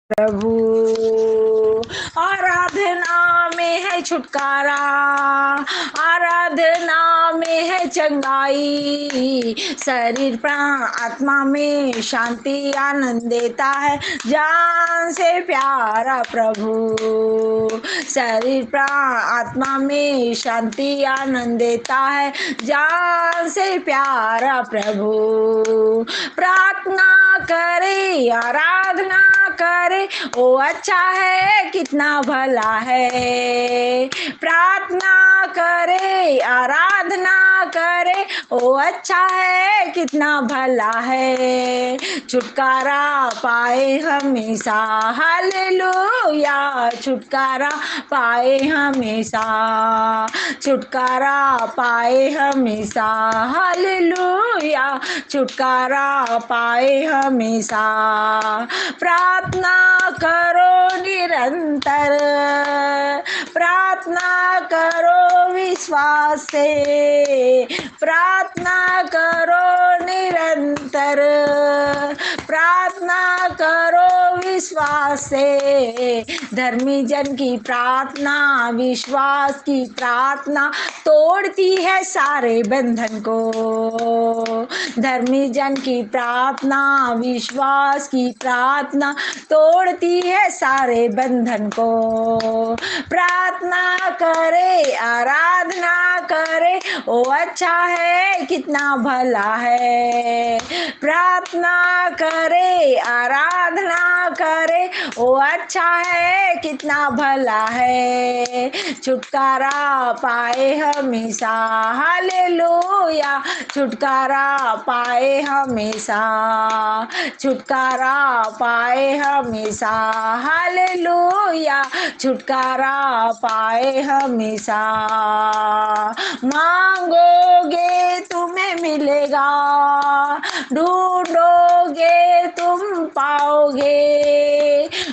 प्रभु। आराधना में है छुटकारा, आराधना में है चंगाई, शरीर प्राण आत्मा में शांति आनंद देता है जान से प्यारा प्रभु। शरीर प्राण आत्मा में शांति आनंद देता है जान से प्यारा प्रभु। प्रार्थना करे आराधना करे, ओ अच्छा है कितना भला है। प्रार्थना करे आराधना करे, ओ अच्छा है कितना भला है। छुटकारा पाए हमेशा, हालेलुया छुटकारा पाए हमेशा, छुटकारा पाए हमेशा, हालेलुया छुटकारा पाए हमेशा। प्रार्थना करो निरंतर, प्रार्थना करो विश्वास से, प्रार्थना करो निरंतर, प्रार्थना करो विश्वास से। धर्मी जन की प्रार्थना विश्वास की प्रार्थना तोड़ती है सारे बंधन को। धर्मी जन की प्रार्थना विश्वास की प्रार्थना तोड़ती है सारे बंधन को। प्रार्थना करे आराधना करे, ओ अच्छा है कितना भला है। प्रार्थना करे आराधना करे, ओ अच्छा है कितना भला है। छुटकारा पाए हमेशा, हालेलुया छुटकारा पाए हमेशा, छुटकारा पाए हमेशा, हालेलुया छुटकारा पाए हमेशा। मांगोगे तुम्हें मिलेगा, ढूंढोगे तुम पाओगे,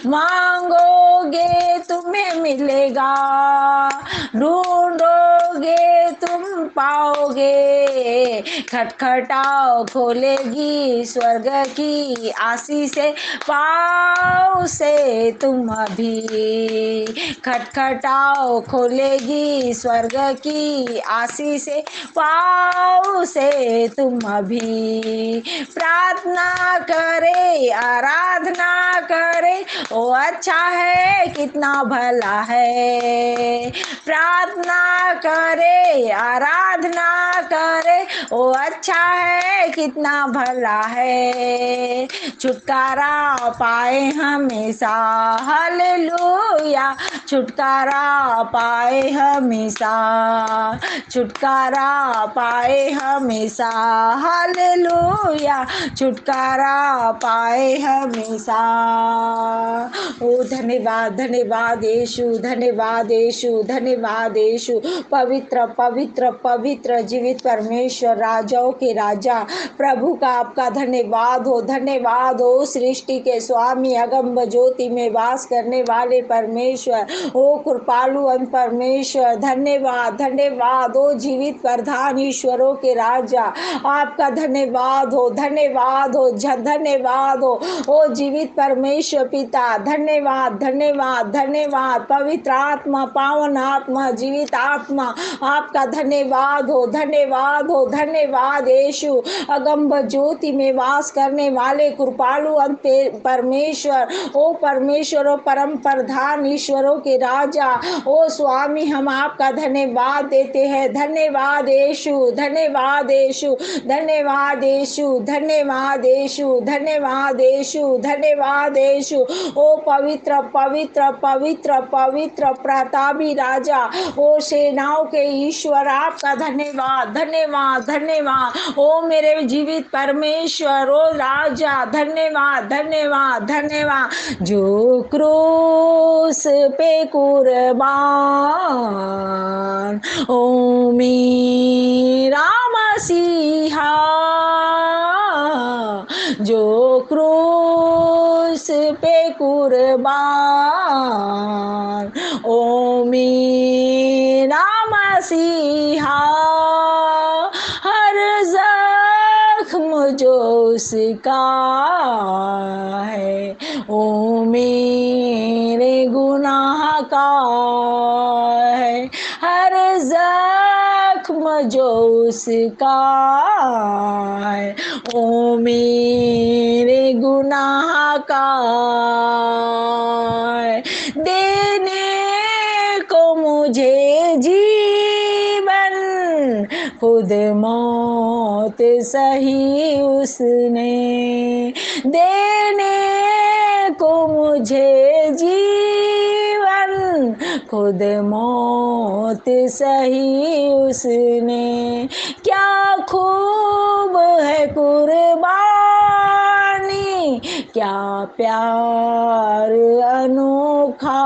मांगोगे तुम्हें मिलेगा, ढूंढोगे तुम पाओगे। खटखटाओ खोलेगी स्वर्ग की आशीषें पाओ से तुम अभी। खटखटाओ खोलेगी स्वर्ग की आशीषें पाओ से तुम अभी। प्रार्थना करे आराधना करे, ओ अच्छा है कितना भला है। प्रार्थना करे आराधना करे, ओ अच्छा है कितना भला है। छुटकारा पाए हमेशा, हालेलुया छुटकारा पाए हमेशा, छुटकारा पाए हमेशा, हालेलुया छुटकारा पाए हमेशा। ओ धन्यवाद धन्यवाद यीशु, धन्यवाद यीशु, धन्यवाद यीशु। पवित्र पवित्र पवित्र जीवित परमेश्वर राजाओं के राजा प्रभु का आपका धन्यवाद हो, धन्यवाद हो। सृष्टि के स्वामी अगम ज्योति में वास करने वाले परमेश्वर, ओ कृपालु अंत परमेश्वर, धन्यवाद धन्यवाद हो। जीवित प्रधान ईश्वरों के राजा आपका धन्यवाद हो, धन्यवाद हो, धन्यवाद हो। ओ जीवित परमेश्वर पिता धन्यवाद धन्यवाद धन्यवाद। पवित्र आत्मा पावन आत्मा जीवित आत्मा आपका धन्यवाद हो, धन्यवाद हो, धन्यवाद यीशु। अगंब ज्योति में वास करने वाले कृपालु अंत परमेश्वर, ओ परमेश्वर, ओ परम प्रधान ईश्वरों के राजा, ओ स्वामी हम आपका धन्यवाद देते हैं। धन्यवाद यीशु, धन्यवाद यीशु, धन्यवाद यीशु, धन्यवाद यीशु, धन्यवाद यीशु, धन्यवाद यीशु। ओ पवित्र पवित्र पवित्र पवित्र प्रतापी राजा, ओ सेनाओं के ईश्वर आपका धन्यवाद धन्यवाद धन्यवाद। ओ मेरे जीवित परमेश्वर, ओ राजा धन्यवाद धन्यवाद धन्यवाद। जो क्रूस पे कुर्बान, ओ मेरा मसीहा, जो क्रूस पे कुर्बान, ओ मेरा मसीहा। हर जख्म जो उसका है, ओ मेरे गुनाह का है हर जख्म जो उसका है, ओ मेरे गुनाह का है। देने को मुझे जीवन खुद मौत सही उसने, देने को मुझे जीवन खुद मौत सही उसने। क्या खूब है कुर्बानी, क्या प्यार अनोखा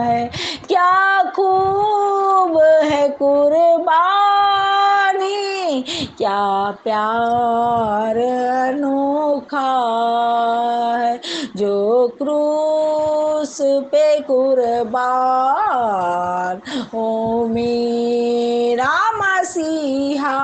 है, क्या खूब है कुर्बानी, क्या प्यार अनोखा है। जो क्रूस पे कुर्बान ओ मेरा मसीहा।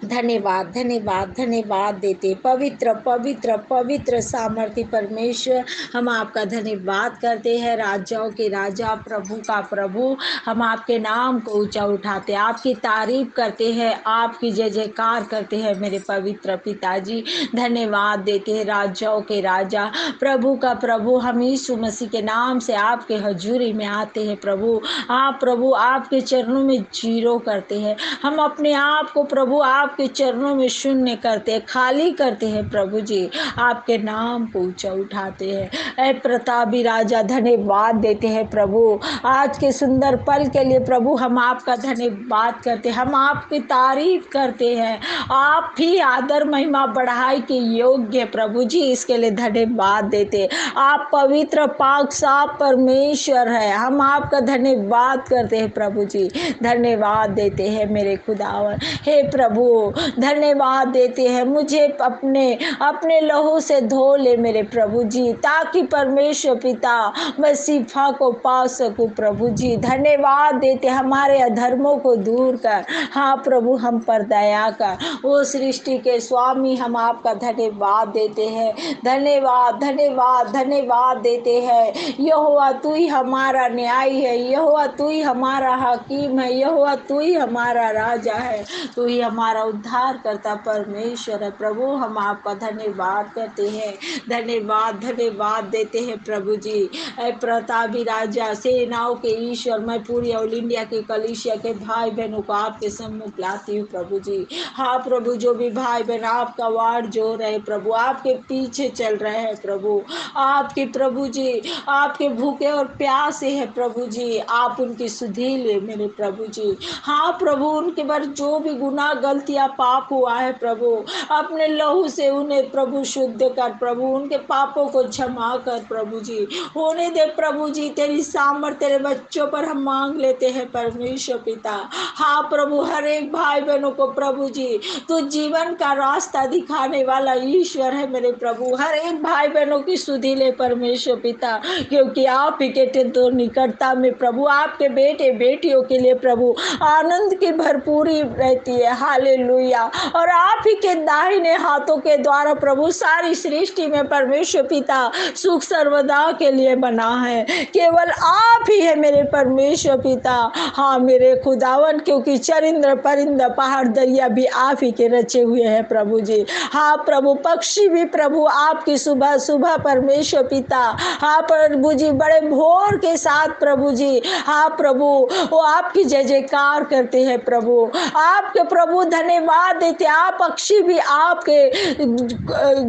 धन्यवाद धन्यवाद धन्यवाद देते पवित्र पवित्र पवित्र सामर्थ्य परमेश्वर, हम आपका धन्यवाद करते हैं। राजाओं के राजा, प्रभु का प्रभु, हम आपके नाम को ऊंचा उठाते हैं, आपकी तारीफ करते हैं, आपकी जय जयकार करते हैं मेरे पवित्र पिताजी। धन्यवाद देते हैं राजाओं के राजा, प्रभु का प्रभु, हम यीशु मसीह के नाम से आपके हजूरी में आते हैं प्रभु। आप प्रभु आपके चरणों में जीरो करते हैं, हम अपने आप को प्रभु आपके चरणों में शून्य करते हैं, खाली करते हैं प्रभु जी, आपके नाम को ऊंचा उठाते हैं। ऐ प्रतापी राजा धन्यवाद देते हैं प्रभु, आज के सुंदर पल के लिए प्रभु हम आपका धन्यवाद करते हैं, हम आपकी तारीफ करते हैं। आप ही आदर महिमा बढ़ाई के योग्य प्रभु जी, इसके लिए धन्यवाद देते। आप पवित्र पाक साफ परमेश्वर है, हम आपका धन्यवाद करते हैं प्रभु जी, धन्यवाद देते हैं मेरे खुदावन। हे प्रभु धन्यवाद देते हैं, मुझे अपने अपने लहू से धो ले मेरे प्रभु जी, ताकि परमेश्वर पिता मैं शिफा को पा सकूं प्रभु जी। धन्यवाद देते हमारे अधर्मों को दूर कर, हाँ प्रभु हम पर दया कर। वो सृष्टि के स्वामी हम आपका धन्यवाद देते हैं, धन्यवाद धन्यवाद धन्यवाद देते हैं। यहोवा तू ही हमारा न्यायी है, यहोवा तू ही हमारा हकीम है, यहोवा तू ही हमारा राजा है, तू ही हमारा उद्धार करता परमेश्वर है प्रभु। हम आपका धन्यवाद करते हैं, धन्यवाद धन्यवाद देते हैं प्रभु जी। ऐ प्रतापी राजा, सेनाओं के ईश्वर, मैं पूरी ऑल इंडिया की कलीसिया के भाई बहनों को आपके सम्मुख लाती हूँ प्रभु जी। हाँ प्रभु, जो भी भाई बहन आपका वार्ड जो रहे प्रभु, आपके पीछे चल रहे हैं प्रभु, आपके प्रभु जी, आपके भूखे और प्यासे है प्रभु जी, आप उनकी सुधि ले मेरे प्रभु जी। हाँ प्रभु, उनके पर जो भी गुनाह गलतियाँ पाप हुआ है प्रभु, अपने लहू से उन्हें प्रभु शुद्ध कर प्रभु, उनके पापों को क्षमा कर प्रभु जी। होने दे प्रभु जी, तेरी सामर्थ तेरे बच्चों पर हम मांग लेते हैं परमेश्वर पिता। हाँ प्रभु, हर एक भाई बहनों को प्रभु जी, तू जीवन का रास्ता दिखाने वाला ईश्वर है मेरे प्रभु। हर एक भाई बहनों की सुधि ले परमेश्वर पिता, क्योंकि आप ही के तो निकटता में प्रभु आपके बेटे बेटियों के लिए प्रभु आनंद की भरपूरी रहती है। हालेलुया। और आप ही के दाहिने हाथों के द्वारा प्रभु सारी सृष्टि में परमेश्वर पिता सुख सर्वदा के लिए बना है, केवल आप ही है मेरे परमेश्वर पिता। हाँ मेरे खुदावन, क्योंकि चरिंद्र परिंद पहाड़ दरिया भी आप ही के रचे हुए हैं प्रभु जी। हाँ प्रभु, पक्षी भी प्रभु आपकी सुबह सुबह परमेश्वर पिता, हाँ प्रभु जी, बड़े भोर के साथ प्रभु जी, हाँ प्रभु वो आपकी जय जयकार करते हैं प्रभु, आपके प्रभु धन्यवाद देते। आप पक्षी भी आपके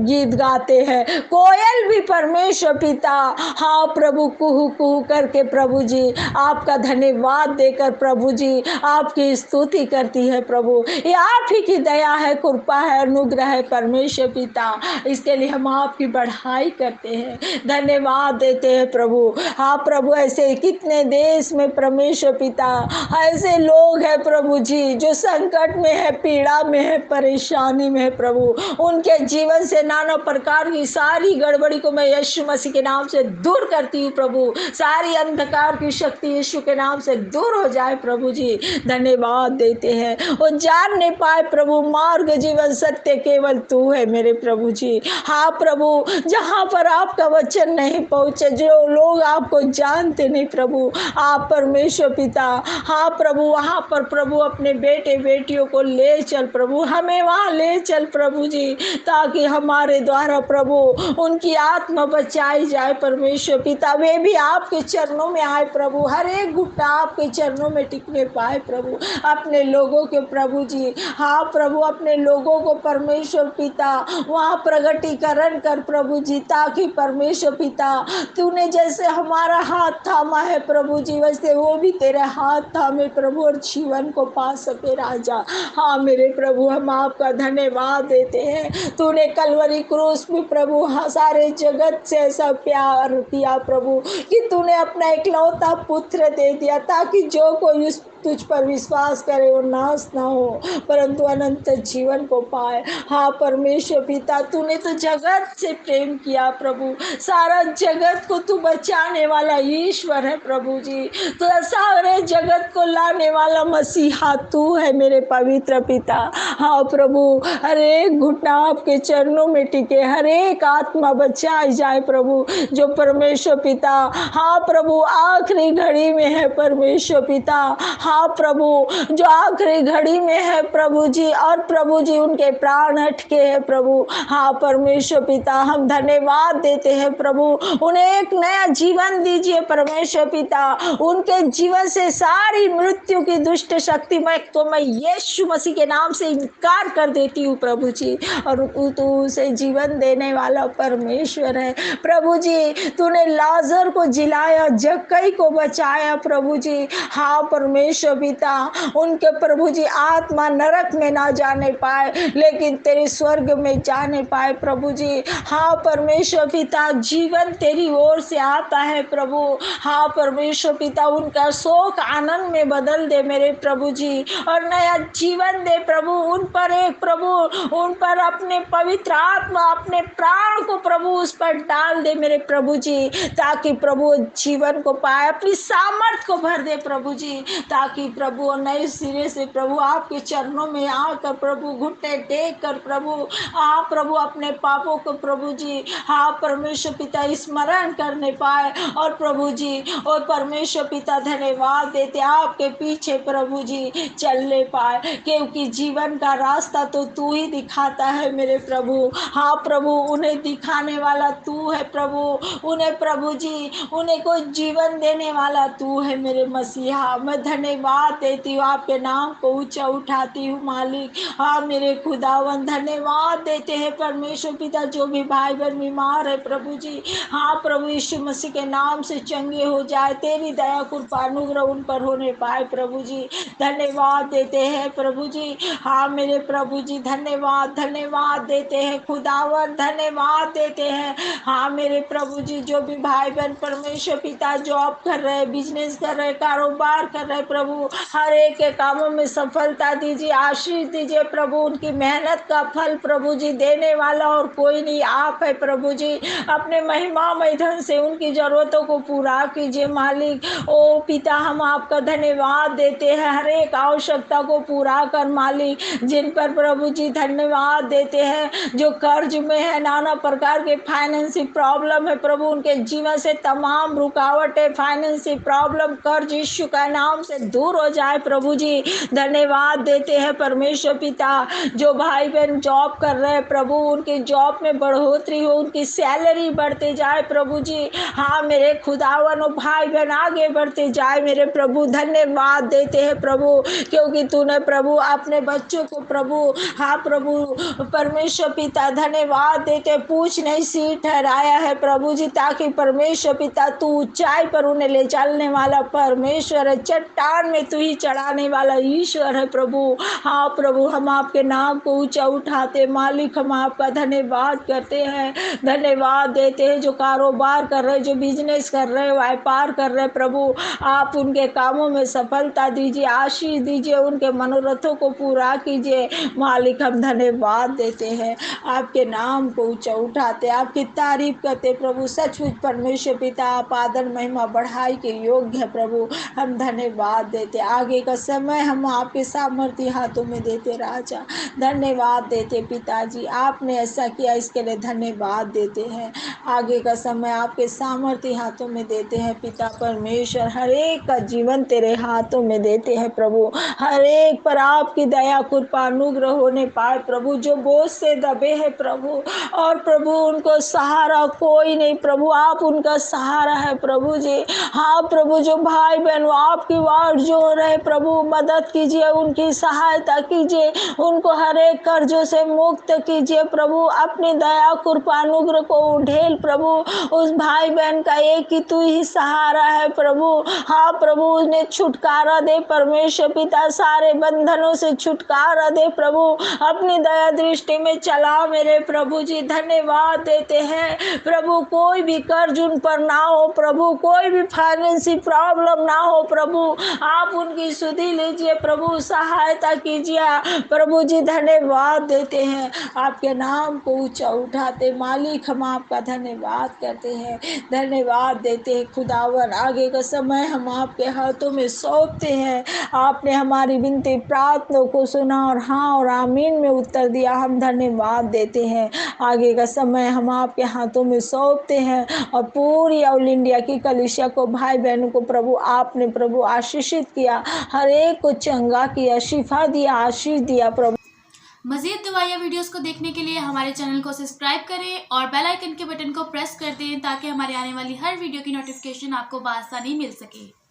गीत गाते हैं, कोयल भी परमेश्वर पिता, हाँ प्रभु कुहू कुहू करके प्रभु जी आपका धन्यवाद देकर प्रभु जी आपकी स्तुति करती है प्रभु। ये आप ही की दया है, कृपा है, अनुग्रह है परमेश्वर पिता, इसके लिए हम आपकी बढ़ाई करते हैं, धन्यवाद देते हैं प्रभु। हाँ प्रभु, ऐसे कितने देश में परमेश्वर पिता ऐसे लोग हैं प्रभु जी जो संकट में है, पीड़ा में है, परेशानी में है प्रभु, उनके जीवन से नाना प्रकार की सारी गड़बड़ी को मैं यीशु मसीह के नाम से दूर करती हूँ प्रभु। सारी अंधकार की शक्ति यीशु के नाम से दूर हो जाए प्रभु जी। धन्यवाद देते हैं, वो जान नहीं पाए प्रभु, मार्ग जीवन सत्य केवल तू है मेरे प्रभु जी। हाँ प्रभु, जहाँ पर आपका वचन नहीं पहुँचे, जो लोग आपको जानते नहीं प्रभु, आप परमेश्वर पिता, हाँ प्रभु, वहाँ पर प्रभु अपने बेटे बेटियों को ले चल प्रभु, हमें वहाँ ले चल प्रभु जी, ताकि हमारे द्वारा प्रभु उनकी आत्मा बचाई जाए परमेश्वर पिता। वे भी आपके चरणों में आए प्रभु, हर एक घुटना आपके चरणों में टिकने पाए प्रभु, अपने लोगों के प्रभु जी। हाँ प्रभु, अपने लोगों को परमेश्वर पिता वहाँ प्रगटीकरण कर प्रभु जी, ताकि परमेश्वर पिता तूने जैसे हमारा हाथ थामा है प्रभु जी, वैसे वो भी तेरे हाथ थामे प्रभु और जीवन को पा सके राजा। हाँ मेरे प्रभु, हम आपका धन्यवाद देते हैं, तूने कलवरी क्रूस में प्रभु हाँ सारे जगत से ऐसा प्यार किया प्रभु कि तूने अपना इकलौता पुत्र दे दिया, ताकि जो कोई उस तुझ पर विश्वास करे वो नाश ना हो परंतु अनंत जीवन को पाए। हाँ परमेश्वर पिता, तूने तो जगत से प्रेम किया प्रभु, सारा जगत को तू बचाने वाला ईश्वर है प्रभु जी, तो सारे जगत को लाने वाला मसीहा तू है मेरे पवित्र पिता। हाँ प्रभु, हर एक घुटना आपके चरणों में टिके, हर एक आत्मा बचाई जाए प्रभु, जो परमेश्वर पिता हाँ प्रभु आखिरी घड़ी में है परमेश्वर पिता। हाँ प्रभु, जो आखिरी घड़ी में है प्रभु जी, और प्रभु जी उनके प्राण अटके हैं प्रभु। हाँ परमेश्वर पिता, हम धन्यवाद देते हैं प्रभु, उन्हें एक नया जीवन दीजिए परमेश्वर पिता, उनके जीवन से सारी मृत्यु की दुष्ट शक्ति मैं यीशु मसीह के नाम से इनकार कर देती हूँ प्रभु जी। और तू उसे जीवन देने वाला परमेश्वर है प्रभु जी, तूने लाजर को जिलाया, जक्कई को बचाया प्रभु जी। हाँ परमेश्वर पिता, उनके प्रभु जी आत्मा नरक में ना जाने पाए, लेकिन तेरे स्वर्ग में जाने पाए प्रभु जी। हाँ परमेश्वर पिता, जीवन तेरी ओर से आता है प्रभु। हाँ परमेश्वर पिता, उनका शोक आनंद में बदल दे मेरे प्रभु जी, और नया जीवन दे प्रभु उन पर, एक प्रभु उन पर अपने पवित्र आत्मा, अपने प्राण को प्रभु उस पर डाल दे मेरे प्रभु जी, ताकि प्रभु जीवन को पाए, अपनी सामर्थ को भर दे प्रभु जी, ताकि प्रभु नए सिरे से प्रभु आपके चरणों में आकर प्रभु घुटने टेक कर प्रभु प्रभु अपने पापों को प्रभु जी हाँ परमेश्वर पिता स्मरण करने पाए, और प्रभु जी और परमेश्वर पिता धन्यवाद देते आपके पीछे प्रभु जी चलने पाए, क्योंकि जीवन का रास्ता तो तू ही दिखाता है मेरे प्रभु। हाँ प्रभु, उन्हें दिखाने वाला तू है प्रभु, उन्हें प्रभु जी उन्हें को जीवन देने वाला तू है मेरे मसीहा। मैं धन्यवाद देती हूँ, आपके नाम को ऊंचा उठाती हूँ मालिक। हाँ मेरे खुदावन, धन्यवाद देते हैं परमेश्वर पिता, जो भी भाई बहन बीमार है प्रभु जी हाँ प्रभु यीशु मसीह के नाम से चंगे हो जाए, तेरी दया कृपा अनुग्रह उन पर होने पाए प्रभु जी। धन्यवाद देते हैं प्रभु जी। हाँ मेरे प्रभु जी, धन्यवाद धन्यवाद देते हैं खुदावन, धन्यवाद देते हैं। हाँ मेरे प्रभु जी, जो भी भाई बहन परमेश्वर पिता जॉब कर रहे, बिजनेस कर रहे, कारोबार कर रहे प्रभु, हर एक के कामों में सफलता दीजिए, आशीष दीजिए प्रभु, उनकी मेहनत का फल प्रभु जी देने वाला और कोई नहीं, आप है प्रभु जी। अपने महिमामय धन से उनकी जरूरतों को पूरा कीजिए मालिक। ओ पिता, हम आपका धन्यवाद देते हैं, हर एक आवश्यकता को पूरा कर मालिक, जिन पर प्रभु जी धन्यवाद देते हैं, जो कर्ज में है, नाना प्रकार के फाइनेंशियल प्रॉब्लम है प्रभु, उनके जीवन से तमाम रुकावटें, फाइनेंशियल प्रॉब्लम, कर्ज यीशु का नाम से दूर हो जाए प्रभु जी। धन्यवाद देते हैं परमेश्वर पिता, जो भाई बहन जॉब कर रहे हैं प्रभु, उनके जॉब में बढ़ोतरी हो, उनकी सैलरी बढ़ते जाए प्रभु जी। हाँ मेरे खुदावन, भाई बहन आगे बढ़ते जाए मेरे प्रभु। धन्यवाद देते हैं प्रभु, क्योंकि तूने प्रभु अपने बच्चों को प्रभु हाँ प्रभु परमेश्वर पिता धन्यवाद देते, पूछ नहीं सीट ठहराया है प्रभु जी, ताकि परमेश्वर पिता तू ऊंचाई पर उन्हें ले चलने वाला परमेश्वर है। चट्टान बलिदान में तू ही चढ़ाने वाला ईश्वर है प्रभु। हाँ प्रभु, हम आपके नाम को ऊंचा उठाते मालिक, हम आपका धन्यवाद करते हैं, धन्यवाद देते हैं। जो कारोबार कर रहे, जो बिजनेस कर रहे, व्यापार कर रहे प्रभु, आप उनके कामों में सफलता दीजिए, आशीष दीजिए, उनके मनोरथों को पूरा कीजिए मालिक। हम धन्यवाद देते हैं, आपके नाम को ऊंचा उठाते, आपकी तारीफ करते प्रभु। सचमुच परमेश्वर पिता, आप आदर महिमा बढ़ाई के योग्य है प्रभु। हम धन्यवाद देते, आगे का समय हम आपके सामर्थ्य हाथों में देते राजा, धन्यवाद देते पिताजी। आपने ऐसा किया, इसके लिए धन्यवाद देते हैं। आगे का समय आपके सामर्थ्य हाथों में देते हैं पिता परमेश्वर। हर एक का जीवन तेरे हाथों में देते हैं प्रभु। हर एक पर आपकी दया कृपा अनुग्रह होने पाए प्रभु। जो बोझ से दबे हैं प्रभु, और प्रभु उनको सहारा कोई नहीं प्रभु, आप उनका सहारा है प्रभु जी। हाँ प्रभु, जो भाई बहन आपकी वाट जो रहे प्रभु, मदद कीजिए, उनकी सहायता कीजिए, उनको हर एक कर्जों से मुक्त कीजिए प्रभु। अपनी दया कृपा अनुग्रह को उठेल प्रभु। उस भाई बहन का एक ही तू ही सहारा है प्रभु। हाँ प्रभु, उन्हें छुटकारा दे परमेश्वर पिता, सारे बंधनों से छुटकारा दे प्रभु। अपनी दया दृष्टि में चला मेरे प्रभु जी। धन्यवाद देते हैं प्रभु, कोई भी कर्ज उन पर ना हो प्रभु, कोई भी फाइनेंशियल प्रॉब्लम ना हो प्रभु। आप उनकी सुधि लीजिए प्रभु, सहायता कीजिए प्रभु जी। धन्यवाद देते हैं, आपके नाम को ऊंचा उठाते मालिक, हम आपका धन्यवाद करते हैं, धन्यवाद देते हैं खुदावन। आगे का समय हम आपके हाथों में सौंपते हैं। आपने हमारी विनती प्रार्थना को सुना और हाँ और आमीन में उत्तर दिया, हम धन्यवाद देते हैं। आगे का समय हम आपके हाथों में सौंपते हैं, और पूरी ऑल इंडिया की कलीसिया को, भाई बहनों को प्रभु आपने प्रभु आशीषित किया, हर एक को चंगा किया, शिफा दिया, आशीष दिया प्रभु। मज़ीद दुआया वीडियोस को देखने के लिए हमारे चैनल को सब्सक्राइब करें और बेल आइकन के बटन को प्रेस कर दें, ताकि हमारे आने वाली हर वीडियो की नोटिफिकेशन आपको बआसानी मिल सके।